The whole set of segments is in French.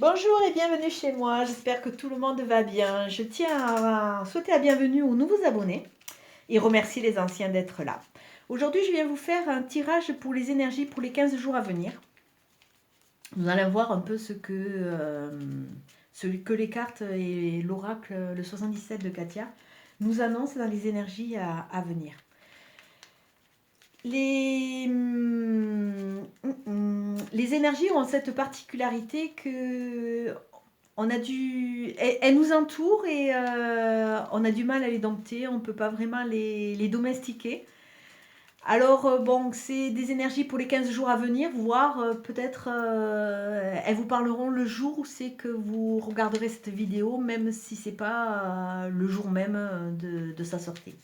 Bonjour et bienvenue chez moi, j'espère que tout le monde va bien. Je tiens à souhaiter la bienvenue aux nouveaux abonnés et remercier les anciens d'être là. Aujourd'hui, je viens vous faire un tirage pour les énergies pour les 15 jours à venir. Nous allons voir un peu ce que les cartes et l'oracle, le 77 de Katia, nous annoncent dans les énergies à venir. Les énergies ont cette particularité que elles nous entourent et on a du mal à les dompter, on ne peut pas vraiment les domestiquer. Alors bon, c'est des énergies pour les 15 jours à venir, voire peut-être elles vous parleront le jour où c'est que vous regarderez cette vidéo, même si c'est pas le jour même de sa sortie.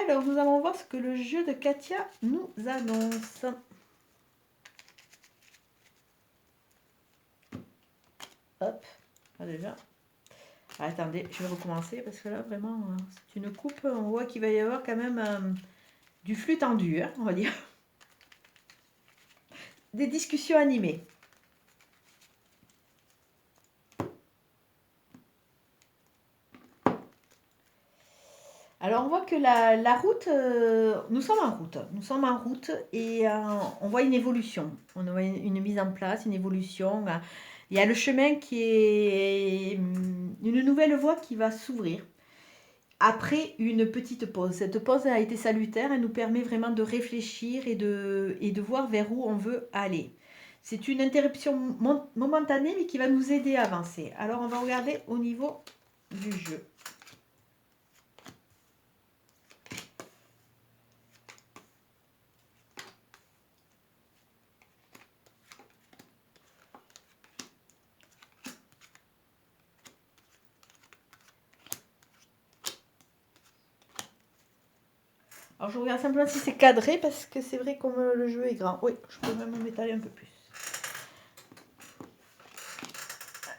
Alors, nous allons voir ce que le jeu de Katia nous annonce. Hop, ah, déjà. Ah, attendez, je vais recommencer parce que là, vraiment, c'est une coupe. On voit qu'il va y avoir quand même du flux tendu, hein, on va dire. Des discussions animées. Alors, on voit que la route, nous sommes en route. Nous sommes en route et on voit une évolution. On voit une mise en place, une évolution. Il y a le chemin qui est une nouvelle voie qui va s'ouvrir. Après une petite pause. Cette pause a été salutaire, elle nous permet vraiment de réfléchir et de voir vers où on veut aller. C'est une interruption momentanée mais qui va nous aider à avancer. Alors on va regarder au niveau du jeu. Alors je regarde simplement si c'est cadré parce que c'est vrai comme le jeu est grand. Oui, je peux même m'étaler un peu plus.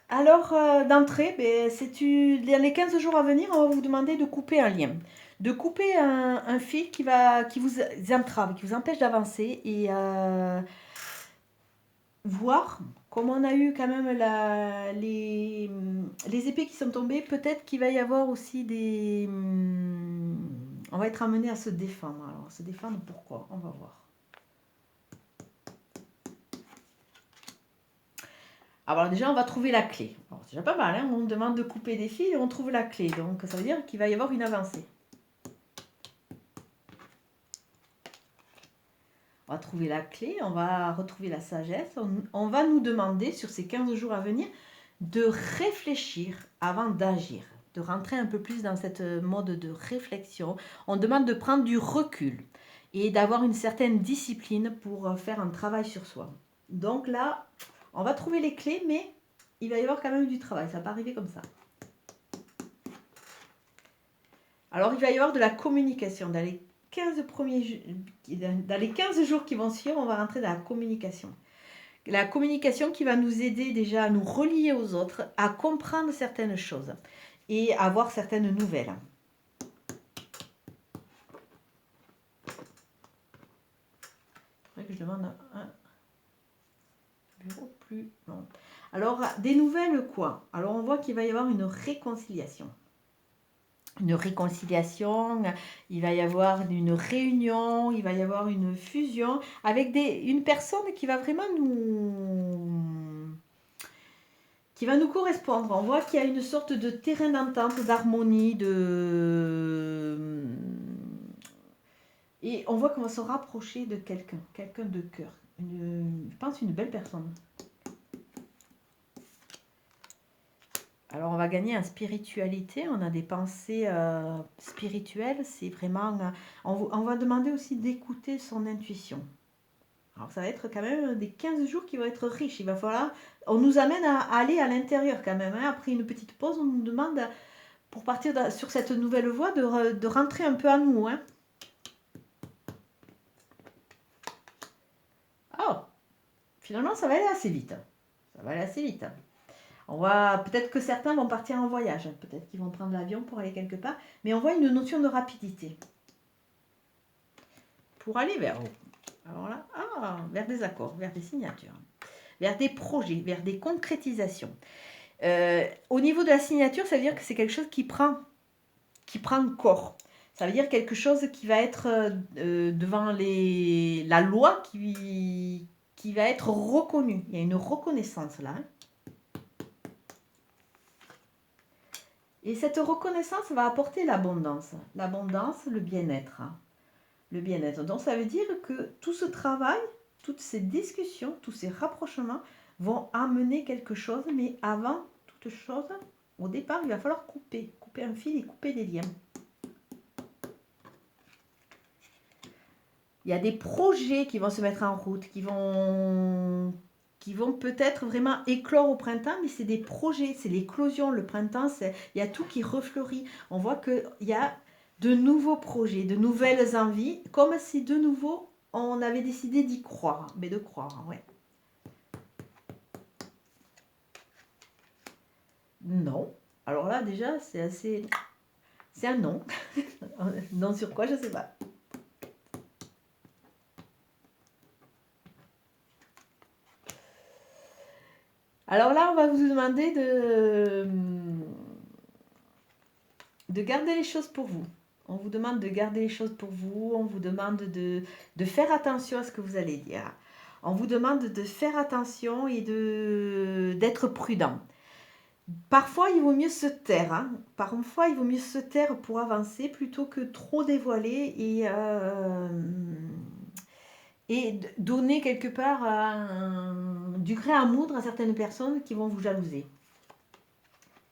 Alors d'entrée, dans les 15 jours à venir, on va vous demander de couper un lien. De couper un fil qui vous entrave, qui vous empêche d'avancer et voir comme on a eu quand même les épées qui sont tombées, peut-être qu'il va y avoir aussi des... On va être amené à se défendre. Alors, se défendre, pourquoi? On va voir. Alors déjà, on va trouver la clé. C'est déjà pas mal, hein, on demande de couper des fils et on trouve la clé. Donc ça veut dire qu'il va y avoir une avancée. On va trouver la clé, on va retrouver la sagesse. On va nous demander sur ces 15 jours à venir de réfléchir avant d'agir, de rentrer un peu plus dans cette mode de réflexion. On demande de prendre du recul et d'avoir une certaine discipline pour faire un travail sur soi. Donc là, on va trouver les clés, mais il va y avoir quand même du travail. Ça ne va pas arriver comme ça. Alors, il va y avoir de la communication. Dans les 15 jours qui vont suivre, on va rentrer dans la communication. La communication qui va nous aider déjà à nous relier aux autres, à comprendre certaines choses et à avoir certaines nouvelles. Il faudrait que je demande un bureau plus long. Alors, des nouvelles quoi? Alors, on voit qu'il va y avoir une réconciliation. Une réconciliation, il va y avoir une réunion, il va y avoir une fusion avec une personne qui va vraiment qui va nous correspondre. On voit qu'il y a une sorte de terrain d'entente, d'harmonie, et on voit qu'on va se rapprocher de quelqu'un de cœur. Je pense une belle personne. Alors on va gagner en spiritualité, on a des pensées spirituelles, c'est vraiment... on va demander aussi d'écouter son intuition. Alors ça va être quand même des 15 jours qui vont être riches, il va falloir... On nous amène à aller à l'intérieur quand même, hein. Après une petite pause, on nous demande, pour partir sur cette nouvelle voie, de rentrer un peu à nous. Hein. Oh, finalement ça va aller assez vite. Ça va aller assez vite. Peut-être que certains vont partir en voyage, peut-être qu'ils vont prendre l'avion pour aller quelque part, mais on voit une notion de rapidité. Pour aller vers où? Alors là, vers des accords, vers des signatures. vers des projets, vers des concrétisations. Au niveau de la signature, ça veut dire que c'est quelque chose qui prend corps. Ça veut dire quelque chose qui va être devant la loi, qui va être reconnu. Il y a une reconnaissance là. Hein. Et cette reconnaissance va apporter l'abondance. L'abondance, le bien-être. Hein. Le bien-être. Donc ça veut dire que tout ce travail, toutes ces discussions, tous ces rapprochements vont amener quelque chose. Mais avant toute chose, au départ, il va falloir couper un fil et couper des liens. Il y a des projets qui vont se mettre en route, qui vont peut-être vraiment éclore au printemps, mais c'est des projets, c'est l'éclosion. Le printemps, il y a tout qui refleurit. On voit qu'il y a de nouveaux projets, de nouvelles envies, comme si de nouveau on avait décidé d'y croire, mais de croire, ouais. Non. Alors là, déjà, c'est assez... C'est un non. Non sur quoi, je ne sais pas. Alors là, on va vous demander de garder les choses pour vous. On vous demande de garder les choses pour vous. On vous demande de faire attention à ce que vous allez dire. On vous demande de faire attention et d'être prudent. Parfois, il vaut mieux se taire. Hein. Parfois, il vaut mieux se taire pour avancer plutôt que trop dévoiler et donner quelque part du gré à moudre à certaines personnes qui vont vous jalouser.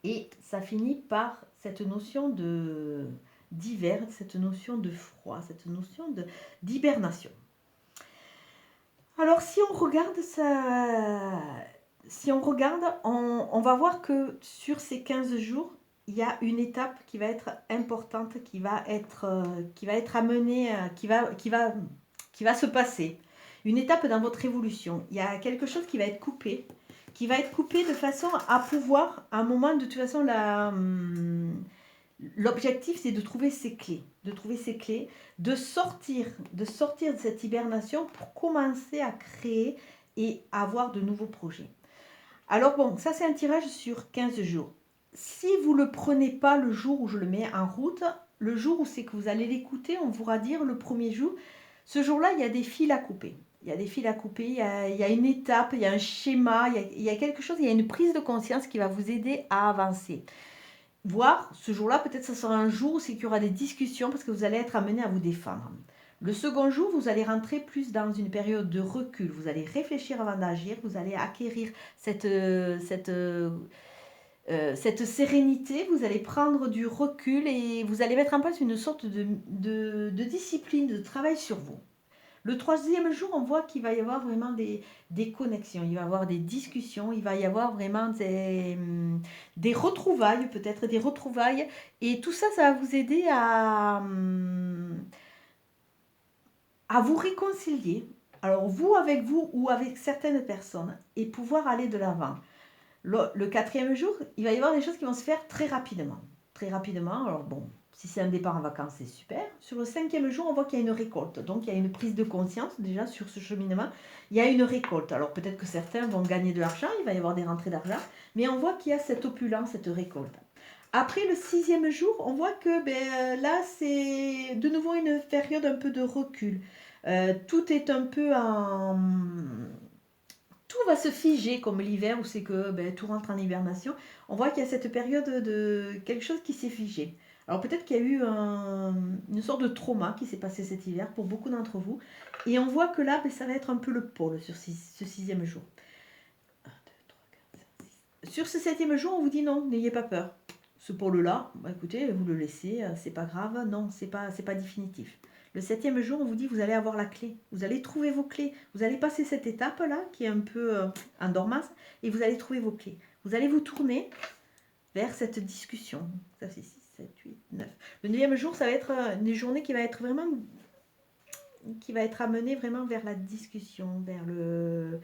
Et ça finit par cette notion d'hiver, cette notion de froid, cette notion d'hibernation. Alors si on regarde ça, on va voir que sur ces 15 jours, il y a une étape qui va être importante, qui va être amenée, qui va se passer. Une étape dans votre évolution. Il y a quelque chose qui va être coupé de façon à pouvoir, à un moment, de toute façon, l'objectif, c'est de trouver ses clés, de sortir de cette hibernation pour commencer à créer et avoir de nouveaux projets. Alors bon, ça c'est un tirage sur 15 jours. Si vous ne le prenez pas le jour où je le mets en route, le jour où c'est que vous allez l'écouter, on pourra dire le premier jour, ce jour-là, il y a des fils à couper. Il y a des fils à couper, il y a une étape, il y a un schéma, il y a quelque chose, il y a une prise de conscience qui va vous aider à avancer. Voire, ce jour-là, peut-être ça sera un jour où c'est qu'il y aura des discussions parce que vous allez être amené à vous défendre. Le second jour, vous allez rentrer plus dans une période de recul. Vous allez réfléchir avant d'agir, vous allez acquérir cette sérénité, vous allez prendre du recul et vous allez mettre en place une sorte de discipline, de travail sur vous. Le troisième jour, on voit qu'il va y avoir vraiment des connexions, il va y avoir des discussions, il va y avoir vraiment des retrouvailles, peut-être des retrouvailles. Et tout ça, ça va vous aider à vous réconcilier. Alors, vous avec vous ou avec certaines personnes et pouvoir aller de l'avant. Le quatrième jour, il va y avoir des choses qui vont se faire très rapidement. Très rapidement, alors bon, si c'est un départ en vacances, c'est super. Sur le cinquième jour, on voit qu'il y a une récolte. Donc, il y a une prise de conscience déjà sur ce cheminement. Il y a une récolte. Alors, peut-être que certains vont gagner de l'argent, il va y avoir des rentrées d'argent. Mais on voit qu'il y a cette opulence, cette récolte. Après le sixième jour, on voit que là, c'est de nouveau une période un peu de recul. Tout est un peu en... Tout va se figer comme l'hiver où c'est que tout rentre en hibernation. On voit qu'il y a cette période de quelque chose qui s'est figé. Alors peut-être qu'il y a eu une sorte de trauma qui s'est passé cet hiver pour beaucoup d'entre vous. Et on voit que là, ça va être un peu le pôle sur ce sixième jour. 1, 2, 3, 4, 5, 6. Sur ce septième jour, on vous dit non, n'ayez pas peur. Ce pôle-là, écoutez, vous le laissez, c'est pas grave, non, c'est pas définitif. Le septième jour, on vous dit, vous allez avoir la clé. Vous allez trouver vos clés. Vous allez passer cette étape-là, qui est un peu en dormance, et vous allez trouver vos clés. Vous allez vous tourner vers cette discussion. Ça, c'est 6, 7, 8, 9. Le neuvième jour, ça va être une journée qui va être amenée vraiment vers la discussion, vers le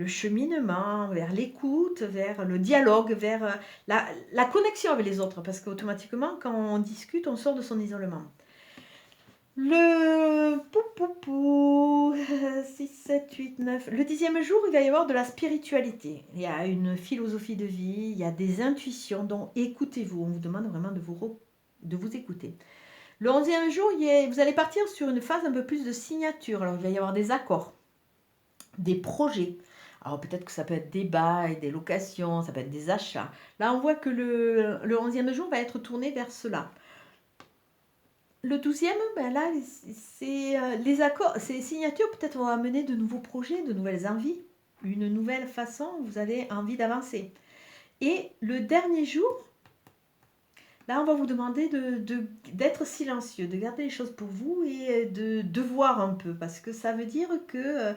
cheminement, vers l'écoute, vers le dialogue, vers la connexion avec les autres. Parce qu'automatiquement, quand on discute, on sort de son isolement. Le pou, pou, pou, 6, 7, 8, 9. Le 10e jour, il va y avoir de la spiritualité. Il y a une philosophie de vie, il y a des intuitions. Donc écoutez-vous. On vous demande vraiment de vous écouter. Le 11e jour, vous allez partir sur une phase un peu plus de signature. Alors il va y avoir des accords, des projets. Alors peut-être que ça peut être des bails, des locations, ça peut être des achats. Là, on voit que le 11e jour va être tourné vers cela. Le 12e, ben là, c'est les accords, ces signatures peut-être vont amener de nouveaux projets, de nouvelles envies, une nouvelle façon, vous avez envie d'avancer. Et le dernier jour, là, on va vous demander d'être silencieux, de garder les choses pour vous et de voir un peu, parce que ça veut dire que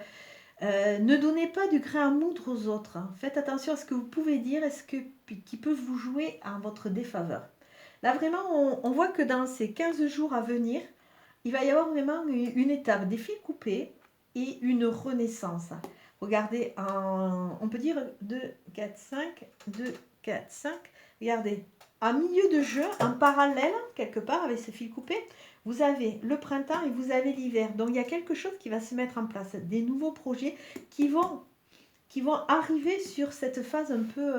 ne donnez pas du grain à moudre aux autres. Hein. Faites attention à ce que vous pouvez dire et qui peut vous jouer en votre défaveur. Là, vraiment, on voit que dans ces 15 jours à venir, il va y avoir vraiment une étape, des fils coupés et une renaissance. Regardez, on peut dire 2, 4, 5, 2, 4, 5. Regardez, en milieu de jeu, en parallèle, quelque part, avec ces fils coupés, vous avez le printemps et vous avez l'hiver. Donc, il y a quelque chose qui va se mettre en place, des nouveaux projets qui vont arriver sur cette phase un peu,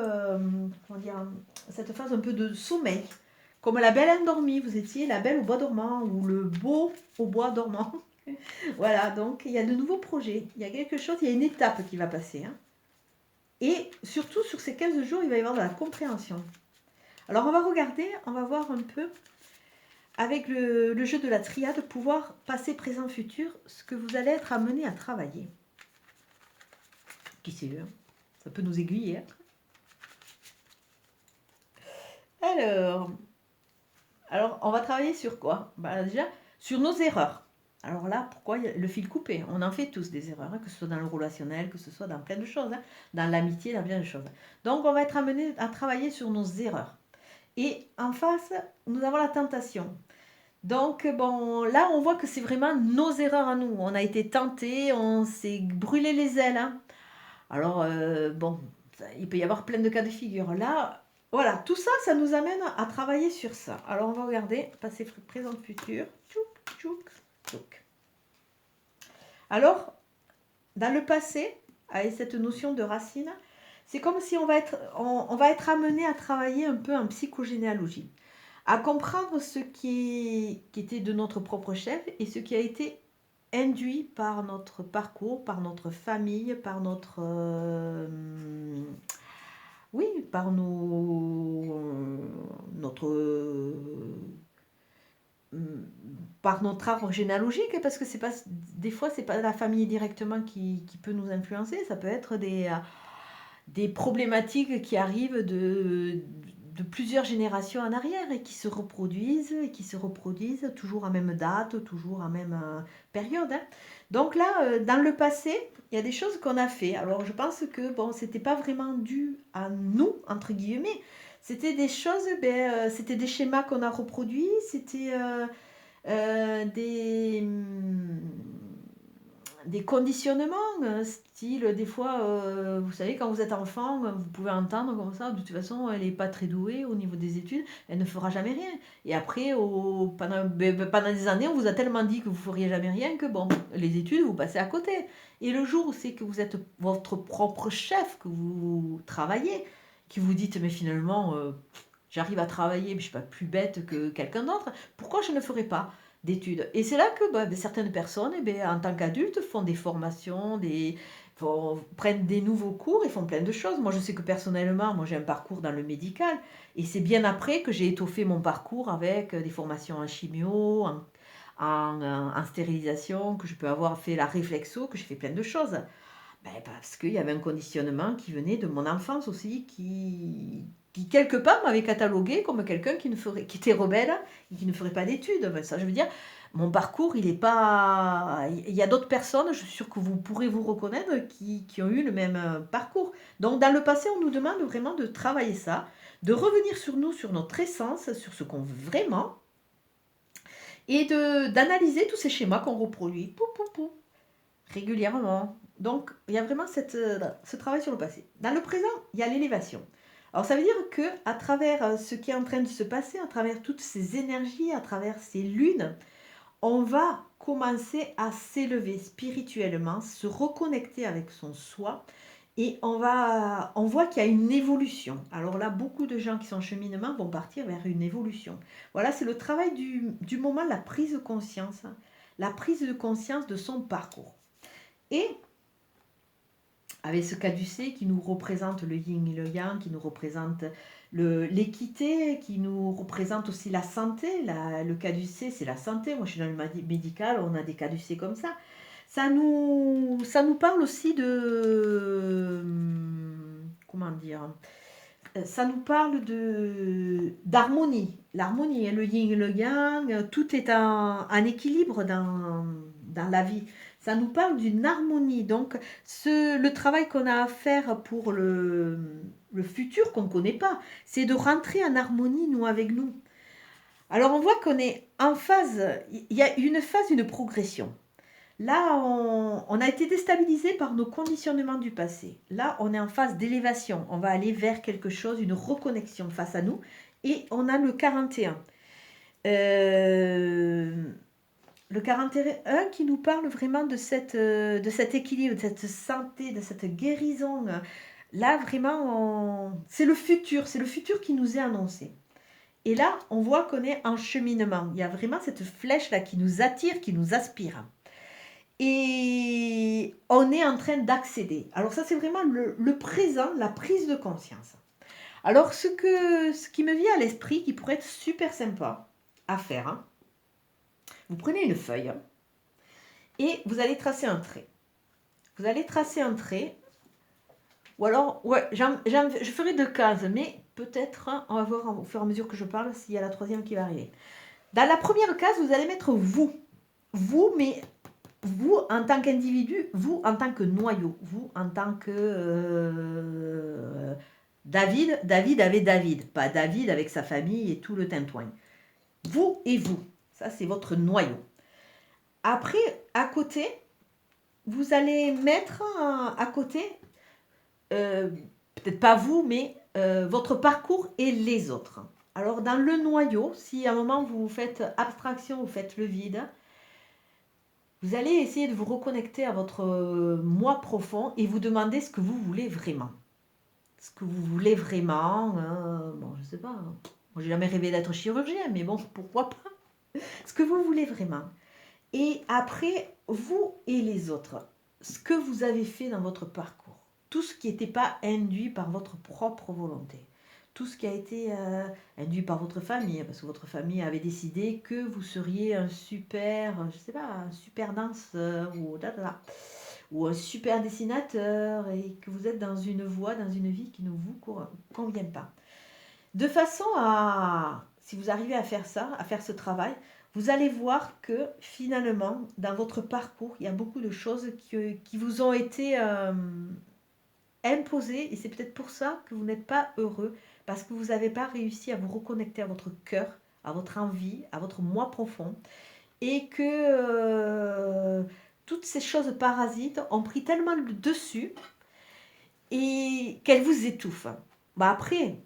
comment dire, cette phase un peu de sommeil. Comme la belle endormie, vous étiez la belle au bois dormant ou le beau au bois dormant. Voilà, donc il y a de nouveaux projets, il y a quelque chose, il y a une étape qui va passer. Hein. Et surtout sur ces 15 jours, il va y avoir de la compréhension. Alors on va regarder, on va voir un peu avec le jeu de la triade, pouvoir passer présent futur, ce que vous allez être amené à travailler. Qui sait, hein? Ça peut nous aiguiller. Hein. Alors, on va travailler sur quoi? Déjà, sur nos erreurs. Alors là, pourquoi le fil coupé? On en fait tous des erreurs, hein, que ce soit dans le relationnel, que ce soit dans plein de choses, hein, dans l'amitié, dans plein de choses. Donc, on va être amené à travailler sur nos erreurs. Et en face, nous avons la tentation. Donc, bon, là, on voit que c'est vraiment nos erreurs à nous. On a été tentés, on s'est brûlé les ailes. Hein. Alors, bon, il peut y avoir plein de cas de figure. Là, voilà, tout ça, ça nous amène à travailler sur ça. Alors, on va regarder, passé, présent, futur. Tchouk, tchouk, tchouk. Alors, dans le passé, avec cette notion de racine, c'est comme si on va être amené à travailler un peu en psychogénéalogie, à comprendre ce qui était de notre propre chef et ce qui a été induit par notre parcours, par notre famille, par notre... oui, par par notre arbre généalogique, parce que c'est pas, des fois, c'est pas la famille directement qui peut nous influencer, ça peut être des problématiques qui arrivent de plusieurs générations en arrière et qui se reproduisent, toujours à même date, toujours à même période. Hein. Donc là, dans le passé, il y a des choses qu'on a fait. Alors je pense que bon, c'était pas vraiment dû à nous, entre guillemets. C'était des choses, c'était des schémas qu'on a reproduits, c'était des conditionnements, style des fois, vous savez, quand vous êtes enfant, vous pouvez entendre comme ça, de toute façon, elle n'est pas très douée au niveau des études, elle ne fera jamais rien. Et après, pendant des années, on vous a tellement dit que vous ne feriez jamais rien que bon, les études, vous passez à côté. Et le jour où c'est que vous êtes votre propre chef, que vous travaillez, que vous dites, mais finalement, j'arrive à travailler, mais je ne suis pas plus bête que quelqu'un d'autre, pourquoi je ne ferai pas d'études. Et c'est là que certaines personnes, en tant qu'adultes, font des formations, prennent des nouveaux cours et font plein de choses. Moi, je sais que personnellement, moi j'ai un parcours dans le médical et c'est bien après que j'ai étoffé mon parcours avec des formations en chimio, en stérilisation, que je peux avoir fait la réflexo, que j'ai fait plein de choses. Parce qu'il y avait un conditionnement qui venait de mon enfance aussi, qui quelque part m'avait catalogué comme quelqu'un qui était rebelle et qui ne ferait pas d'études. Ça, je veux dire, mon parcours, il n'est pas... Il y a d'autres personnes, je suis sûre que vous pourrez vous reconnaître, qui ont eu le même parcours. Donc, dans le passé, on nous demande vraiment de travailler ça, de revenir sur nous, sur notre essence, sur ce qu'on veut vraiment, et d'analyser tous ces schémas qu'on reproduit régulièrement. Donc, il y a vraiment ce travail sur le passé. Dans le présent, il y a l'élévation. Alors, ça veut dire que à travers ce qui est en train de se passer, à travers toutes ces énergies, à travers ces lunes, on va commencer à s'élever spirituellement, se reconnecter avec son soi et on voit qu'il y a une évolution. Alors là, beaucoup de gens qui sont en cheminement vont partir vers une évolution. Voilà, c'est le travail du moment, la prise de conscience, hein. La prise de conscience de son parcours. Et avec ce caducée qui nous représente le yin et le yang, qui nous représente l'équité, qui nous représente aussi la santé. Le caducée, c'est la santé. Moi, je suis dans le médical, on a des caducées comme ça. Ça nous parle aussi de... Comment dire? Ça nous parle d'harmonie. L'harmonie, hein, le yin et le yang, tout est en équilibre dans la vie. Ça nous parle d'une harmonie. Donc, le travail qu'on a à faire pour le futur qu'on ne connaît pas, c'est de rentrer en harmonie, nous, avec nous. Alors, on voit qu'on est en phase, il y a une phase, une progression. Là, on a été déstabilisé par nos conditionnements du passé. Là, on est en phase d'élévation. On va aller vers quelque chose, une reconnexion face à nous. Et on a le 41. Le 41 qui nous parle vraiment de cet équilibre, de cette santé, de cette guérison. Là, vraiment, c'est le futur qui nous est annoncé. Et là, on voit qu'on est en cheminement. Il y a vraiment cette flèche-là qui nous attire, qui nous aspire. Et on est en train d'accéder. Alors ça, c'est vraiment le présent, la prise de conscience. Alors, ce qui me vient à l'esprit, qui pourrait être super sympa à faire, hein, vous prenez une feuille hein, et vous allez tracer un trait. Vous allez tracer un trait, ou alors, ouais, je ferai 2 cases, mais peut-être, hein, on va voir au fur et à mesure que je parle s'il y a la troisième qui va arriver. Dans la première case, vous allez mettre vous. Vous, mais vous en tant qu'individu, vous en tant que noyau, vous en tant que David avait David, pas David avec sa famille et tout le tintouin. Vous et vous, ça c'est votre noyau. Après, à côté, vous allez mettre à côté, peut-être pas vous, mais votre parcours et les autres. Alors dans le noyau, si à un moment vous faites abstraction, vous faites le vide, vous allez essayer de vous reconnecter à votre moi profond et vous demander ce que vous voulez vraiment. Ce que vous voulez vraiment, bon, je sais pas. Moi, j'ai jamais rêvé d'être chirurgien, mais bon, pourquoi pas. Ce que vous voulez vraiment. Et après, vous et les autres, ce que vous avez fait dans votre parcours. Tout ce qui n'était pas induit par votre propre volonté. Tout ce qui a été induit par votre famille, parce que votre famille avait décidé que vous seriez un super, je sais pas, un super danseur ou un super dessinateur et que vous êtes dans une voie, dans une vie qui ne vous convient pas. De façon à, si vous arrivez à faire ça, à faire ce travail, vous allez voir que finalement, dans votre parcours, il y a beaucoup de choses qui vous ont été imposées et c'est peut-être pour ça que vous n'êtes pas heureux parce que vous n'avez pas réussi à vous reconnecter à votre cœur, à votre envie, à votre moi profond et que toutes ces choses parasites ont pris tellement le dessus et qu'elles vous étouffent. Bah après,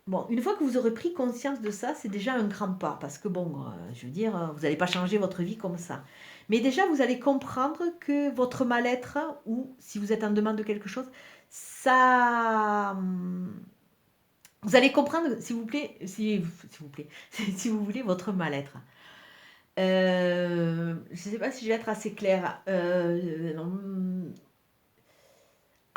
bon, une fois que vous aurez pris conscience de ça, c'est déjà un grand pas parce que bon, je veux dire, vous n'allez pas changer votre vie comme ça. Mais déjà, vous allez comprendre que votre mal-être ou si vous êtes en demande de quelque chose, ça... Vous allez comprendre, s'il vous plaît, s'il vous plaît, si vous voulez, votre mal-être. Je ne sais pas si je vais être assez claire.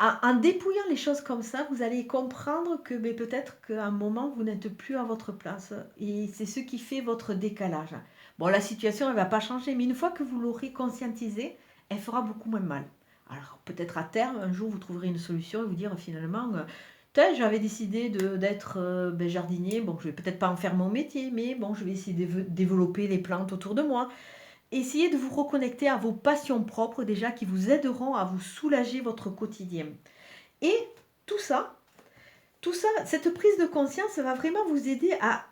En dépouillant les choses comme ça, vous allez comprendre que peut-être qu'à un moment, vous n'êtes plus à votre place. Et c'est ce qui fait votre décalage. Bon, la situation, elle ne va pas changer, mais une fois que vous l'aurez conscientisée, elle fera beaucoup moins mal. Alors, peut-être à terme, un jour, vous trouverez une solution et vous dire finalement, j'avais décidé d'être jardinier. Bon, je vais peut-être pas en faire mon métier, mais bon, je vais essayer de développer les plantes autour de moi. Essayez de vous reconnecter à vos passions propres déjà qui vous aideront à vous soulager votre quotidien. Et tout ça, cette prise de conscience va vraiment vous aider à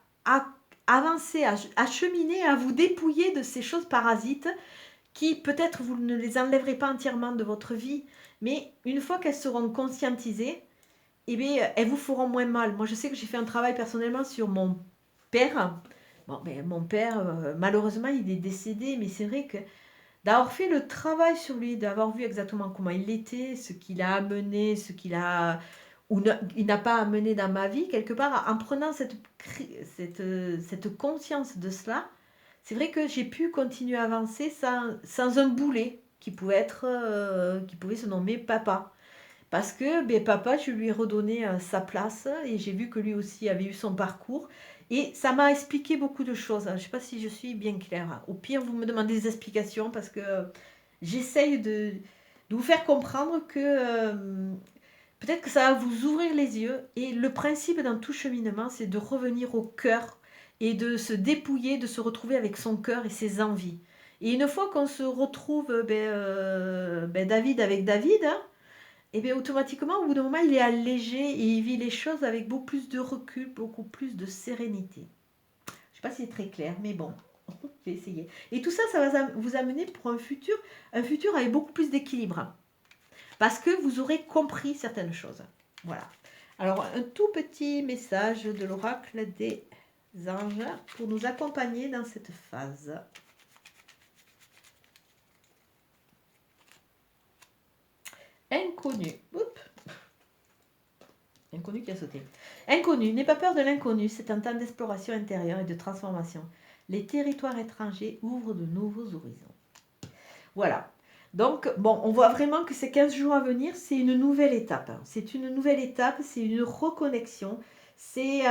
avancer, à cheminer, à vous dépouiller de ces choses parasites qui peut-être vous ne les enlèverez pas entièrement de votre vie, mais une fois qu'elles seront conscientisées, eh bien, elles vous feront moins mal. Moi, je sais que j'ai fait un travail personnellement sur mon père Bon, ben, mon père, malheureusement, il est décédé, mais c'est vrai que d'avoir fait le travail sur lui, d'avoir vu exactement comment il était, ce qu'il a amené, ce qu'il a ou il n'a pas amené dans ma vie, quelque part, en prenant cette conscience de cela, c'est vrai que j'ai pu continuer à avancer sans un boulet qui pouvait se nommer papa. Parce que ben, papa, je lui ai redonné sa place et j'ai vu que lui aussi avait eu son parcours. Et ça m'a expliqué beaucoup de choses. Je ne sais pas si je suis bien claire. Au pire, vous me demandez des explications parce que j'essaye de vous faire comprendre que peut-être que ça va vous ouvrir les yeux. Et le principe dans tout cheminement, c'est de revenir au cœur et de se dépouiller, de se retrouver avec son cœur et ses envies. Et une fois qu'on se retrouve David avec David, hein, et bien automatiquement, au bout d'un moment, il est allégé et il vit les choses avec beaucoup plus de recul, beaucoup plus de sérénité. Je ne sais pas si c'est très clair, mais bon, je vais essayer. Et tout ça, ça va vous amener pour un futur avec beaucoup plus d'équilibre. Parce que vous aurez compris certaines choses. Voilà. Alors, un tout petit message de l'oracle des anges pour nous accompagner dans cette phase. Inconnu. Oups. Inconnu qui a sauté. Inconnu, n'aie pas peur de l'inconnu, c'est un temps d'exploration intérieure et de transformation. Les territoires étrangers ouvrent de nouveaux horizons. Voilà. Donc, bon, on voit vraiment que ces 15 jours à venir, c'est une nouvelle étape. C'est une nouvelle étape, c'est une reconnexion, c'est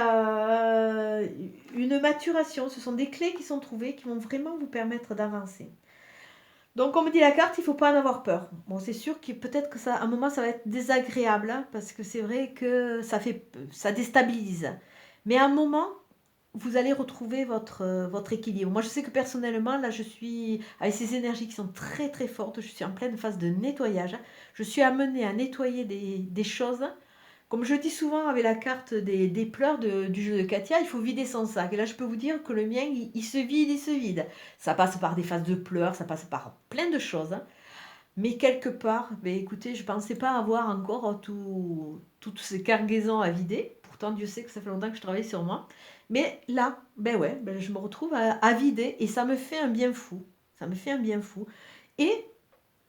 une maturation. Ce sont des clés qui sont trouvées qui vont vraiment vous permettre d'avancer. Donc, comme dit la carte, il ne faut pas en avoir peur. Bon, c'est sûr que peut-être que ça, à un moment, ça va être désagréable, hein, parce que c'est vrai que ça déstabilise. Mais à un moment, vous allez retrouver votre équilibre. Moi, je sais que personnellement, là, je suis avec ces énergies qui sont très, très fortes. Je suis en pleine phase de nettoyage. Je suis amenée à nettoyer des choses. Comme je dis souvent avec la carte des pleurs du jeu de Katia, il faut vider son sac. Et là, je peux vous dire que le mien, il se vide, il se vide. Ça passe par des phases de pleurs, ça passe par plein de choses. Hein. Mais quelque part, ben, écoutez, je ne pensais pas avoir encore toutes ces cargaisons à vider. Pourtant, Dieu sait que ça fait longtemps que je travaille sur moi. Mais là, ben ouais, ben je me retrouve à vider et ça me fait un bien fou. Ça me fait un bien fou. Et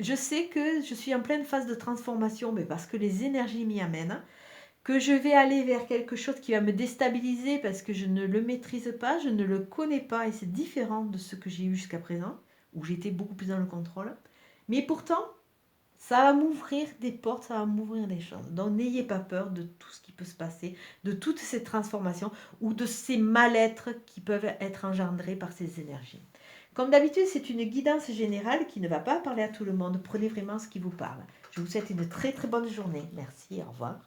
je sais que je suis en pleine phase de transformation, mais parce que les énergies m'y amènent, que je vais aller vers quelque chose qui va me déstabiliser parce que je ne le maîtrise pas, je ne le connais pas et c'est différent de ce que j'ai eu jusqu'à présent, où j'étais beaucoup plus dans le contrôle. Mais pourtant, ça va m'ouvrir des portes, ça va m'ouvrir des choses. Donc n'ayez pas peur de tout ce qui peut se passer, de toutes ces transformations ou de ces mal-être qui peuvent être engendrés par ces énergies. Comme d'habitude, c'est une guidance générale qui ne va pas parler à tout le monde. Prenez vraiment ce qui vous parle. Je vous souhaite une très très bonne journée. Merci, au revoir.